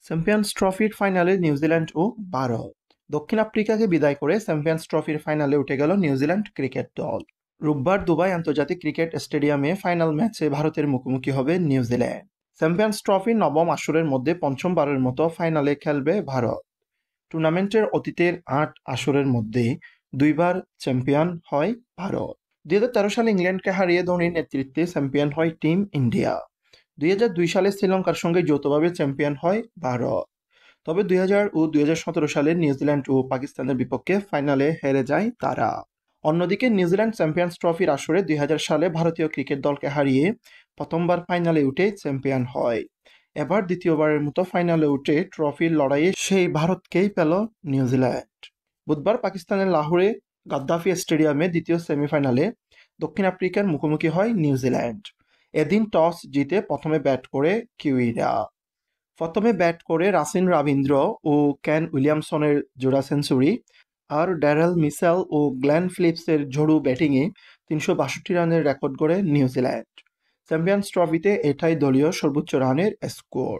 Champions ট্রফির ফাইনালে New Zealand ও ভারত। দক্ষিণ আফ্রিকাকে বিদায় করে চ্যাম্পিয়ন্স ট্রফির ফাইনালে উঠে গেল নিউজিল্যান্ড ক্রিকেট দল। রোববার দুবাই আন্তর্জাতিক ক্রিকেট স্টেডিয়ামে ফাইনাল ম্যাচে ভারতের মুখোমুখি হবে নিউজিল্যান্ড। চ্যাম্পিয়ন্স ট্রফির নবম আসরের মধ্যে পঞ্চমবারের মতো ফাইনালে খেলবে ভারত। টুর্নামেন্টের অতীতের ৮ আসরের মধ্যে দুইবার চ্যাম্পিয়ন হয় ভারত। ২০১৩ সালে ইংল্যান্ডকে হারিয়ে ধোনির নেতৃত্বে চ্যাম্পিয়ন হয় টিম ইন্ডিয়া। ২০০২ সালে শ্রীলঙ্কার সঙ্গে যৌথভাবে চ্যাম্পিয়ন হয় ভারত। তবে ২০০০ ও ২০১৭ সালে নিউজিল্যান্ড ও পাকিস্তানের বিপক্ষে ফাইনালে হেরে যায় তারা। অন্যদিকে নিউজিল্যান্ড চ্যাম্পিয়ন্স ট্রফির আসরে ২০০০ সালে ভারতীয় ক্রিকেট দলকে হারিয়ে প্রথমবার ফাইনালে উঠে চ্যাম্পিয়ন হয়। এবার দ্বিতীয়বারের মতো ফাইনালে উঠে ট্রফির লড়াইয়ে সেই ভারতকেই পেল নিউজিল্যান্ড। বুধবার পাকিস্তানের লাহোরে গাদ্দাফি স্টেডিয়ামে দ্বিতীয় সেমিফাইনালে দক্ষিণ আফ্রিকার মুখোমুখি হয় নিউজিল্যান্ড। এদিন টস জিতে প্রথমে ব্যাট করে কিউইরা। প্রথমে ব্যাট করে রাসিন রবীন্দ্র ও কেন উইলিয়ামসনের জোড়া সেঞ্চুরি আর ড্যারেল মিচেল ও গ্লেন ফিলিপসের ঝড়ু ব্যাটিংয়ে ৩৬২ রানের রেকর্ড গড়ে নিউজিল্যান্ড। চ্যাম্পিয়ন্স ট্রফিতে এটাই দলীয় সর্বোচ্চ রানের স্কোর।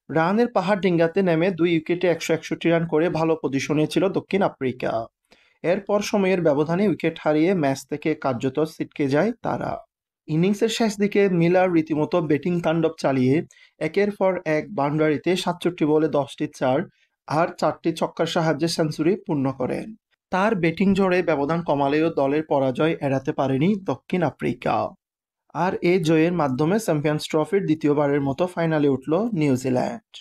রানের পাহাড় ডিঙ্গাতে নেমে ২ উইকেটে ১৬১ রান করে ভালো পজিশনে ছিল দক্ষিণ আফ্রিকা। এরপর সময়ের ব্যবধানে উইকেট হারিয়ে ম্যাচ থেকে কার্যত ছিটকে যায় তারা। ইনিংসের শেষ দিকে মিলার রীতিমতো ব্যাটিং তাণ্ডব চালিয়ে একের পর এক বাউন্ডারিতে ৬৭ বলে ১০টি ৪ আর ৪টি ছক্কার সাহায্যে সেঞ্চুরি পূর্ণ করেন। তার ব্যাটিং জোরে ব্যবধান কমালেও দলের পরাজয় এড়াতে পারেনি দক্ষিণ আফ্রিকা। আর এই জয়ের মাধ্যমে চ্যাম্পিয়ন্স ট্রফির দ্বিতীয়বারের মতো ফাইনালে উঠল নিউজিল্যান্ড।